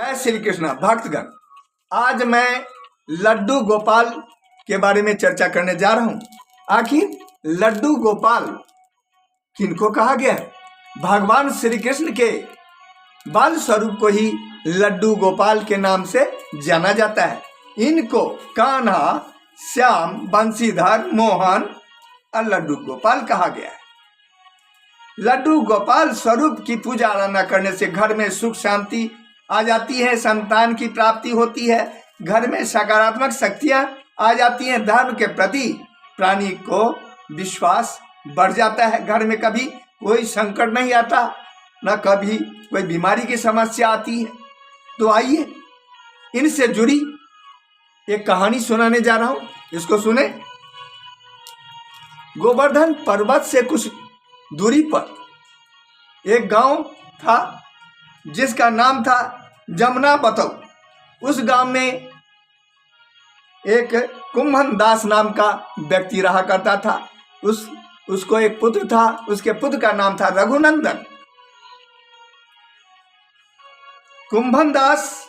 जय श्री कृष्ण भक्तगण। आज मैं लड्डू गोपाल के बारे में चर्चा करने जा रहा हूं। आखिर लड्डू गोपाल किनको कहा गया है? भगवान श्री कृष्ण के बाल स्वरूप को ही लड्डू गोपाल के नाम से जाना जाता है। इनको कान्हा, श्याम, बंशीधर, मोहन और लड्डू गोपाल कहा गया है। लड्डू गोपाल स्वरूप की पूजा आराधना करने से घर में सुख शांति आ जाती है, संतान की प्राप्ति होती है, घर में सकारात्मक शक्तियां आ जाती हैं, धर्म के प्रति प्राणी को विश्वास बढ़ जाता है, घर में कभी कोई संकट नहीं आता, न कभी कोई बीमारी की समस्या आती है। तो आइए इनसे जुड़ी एक कहानी सुनाने जा रहा हूं, इसको सुने। गोवर्धन पर्वत से कुछ दूरी पर एक गांव था जिसका नाम था जमुना बतौ। उस गांव में एक कुंभन दास नाम का व्यक्ति रहा करता था। उसको एक पुत्र था, उसके पुत्र का नाम था रघुनंदन। कुंभन दास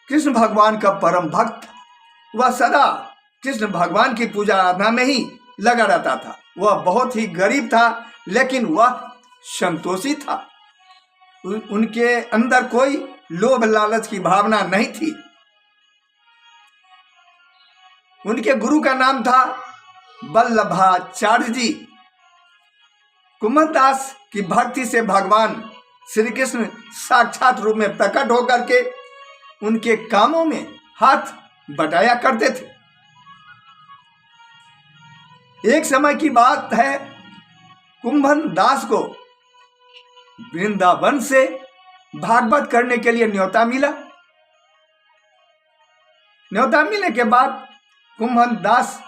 कृष्ण भगवान का परम भक्त, वह सदा कृष्ण भगवान की पूजा आराधना में ही लगा रहता था। वह बहुत ही गरीब था, लेकिन वह संतोषी था। उनके अंदर कोई लोभ लालच की भावना नहीं थी। उनके गुरु का नाम था वल्लभाचार्य जी। कुंभन दास की भक्ति से भगवान श्री कृष्ण साक्षात रूप में प्रकट होकर के उनके कामों में हाथ बटाया करते थे। एक समय की बात है, कुंभन दास को वृंदावन से भागवत करने के लिए न्योता मिला। न्योता मिलने के बाद कुंभन दास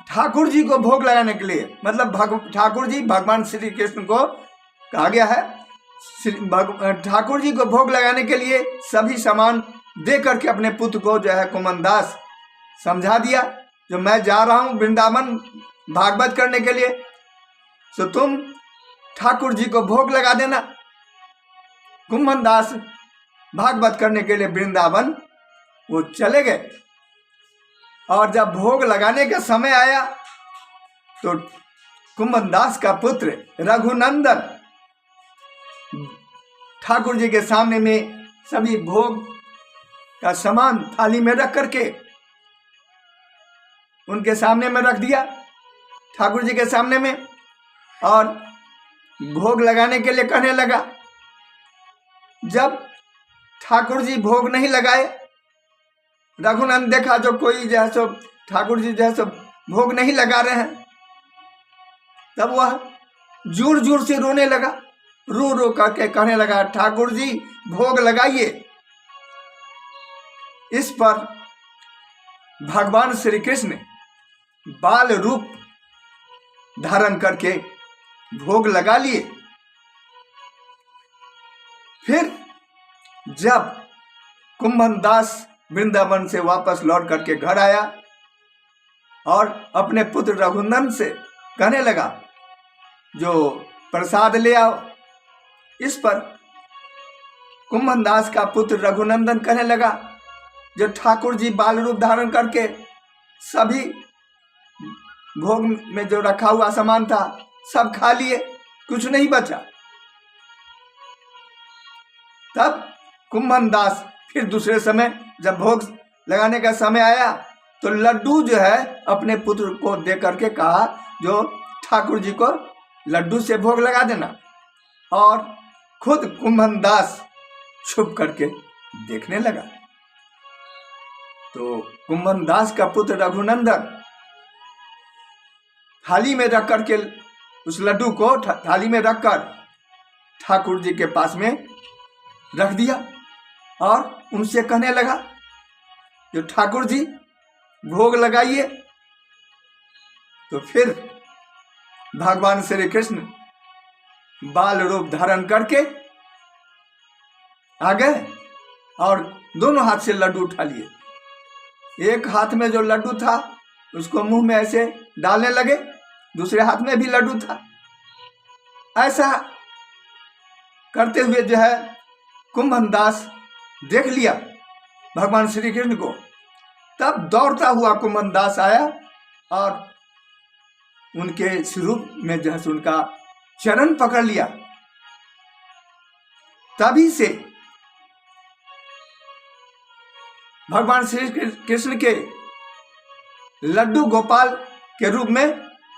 ठाकुर जी को भोग लगाने के लिए, मतलब ठाकुर जी भगवान श्री कृष्ण को कहा गया है, ठाकुर जी को भोग लगाने के लिए सभी सामान दे करके अपने पुत्र को जो है कुंभन दास समझा दिया, जो मैं जा रहा हूं वृंदावन भागवत करने के लिए, तो तुम ठाकुर जी को भोग लगा देना। कुंभन दास भागवत करने के लिए वृंदावन वो चले गए, और जब भोग लगाने का समय आया तो कुंभन दास का पुत्र रघुनंदन ठाकुर जी के सामने में सभी भोग का सामान थाली में रख करके उनके सामने में रख दिया, ठाकुर जी के सामने में, और भोग लगाने के लिए कहने लगा। जब ठाकुर जी भोग नहीं लगाए, रघुनंदन देखा जो कोई जो है सो ठाकुर जी जो है सो भोग नहीं लगा रहे हैं, तब वह जोर जोर से रोने लगा, रो रो करके कहने लगा, ठाकुर जी भोग लगाइए। इस पर भगवान श्री कृष्ण बाल रूप धारण करके भोग लगा लिए। फिर जब कुंभन दास वृंदावन से वापस लौट करके घर आया और अपने पुत्र रघुनंदन से कहने लगा, जो प्रसाद ले आओ। इस पर कुंभन दास का पुत्र रघुनंदन कहने लगा, जो ठाकुर जी बाल रूप धारण करके सभी भोग में जो रखा हुआ सामान था सब खा लिए, कुछ नहीं बचा। तब कुंभन दास फिर दूसरे समय जब भोग लगाने का समय आया तो लड्डू जो है अपने पुत्र को दे करके कहा, जो ठाकुर जी को लड्डू से भोग लगा देना, और खुद कुंभन दास छुप करके देखने लगा। तो कुंभन दास का पुत्र रघुनंदन थाली में रख करके उस लड्डू को थाली में रखकर ठाकुर जी के पास में रख दिया और उनसे कहने लगा, जो ठाकुर जी भोग लगाइए। तो फिर भगवान श्री कृष्ण बाल रूप धारण करके आ गए और दोनों हाथ से लड्डू उठा लिए। एक हाथ में जो लड्डू था उसको मुंह में ऐसे डालने लगे, दूसरे हाथ में भी लड्डू था। ऐसा करते हुए जो है कुंभनदास देख लिया भगवान श्री कृष्ण को, तब दौड़ता हुआ कुंभनदास आया और उनके स्वरूप में जो है उनका चरण पकड़ लिया। तभी से भगवान श्री कृष्ण के लड्डू गोपाल के रूप में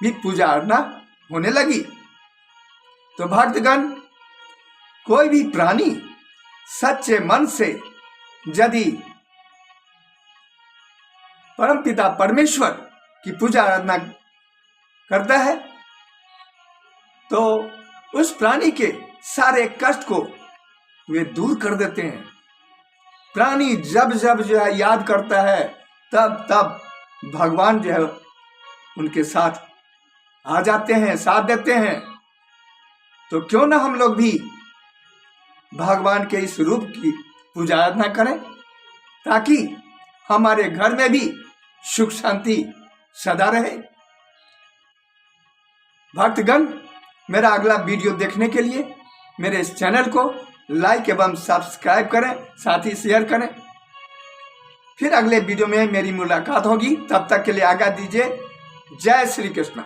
भी पूजा अर्चना होने लगी। तो भक्तगण, कोई भी प्राणी सच्चे मन से यदि परमपिता परमेश्वर की पूजा आराधना करता है तो उस प्राणी के सारे कष्ट को वे दूर कर देते हैं। प्राणी जब जब जो है याद करता है तब तब भगवान जो है उनके साथ आ जाते हैं, साथ देते हैं। तो क्यों ना हम लोग भी भगवान के इस रूप की पूजा आराधना करें, ताकि हमारे घर में भी सुख शांति सदा रहे। भक्तगण, मेरा अगला वीडियो देखने के लिए मेरे इस चैनल को लाइक एवं सब्सक्राइब करें, साथ ही शेयर करें। फिर अगले वीडियो में मेरी मुलाकात होगी, तब तक के लिए आज्ञा दीजिए। जय श्री कृष्ण।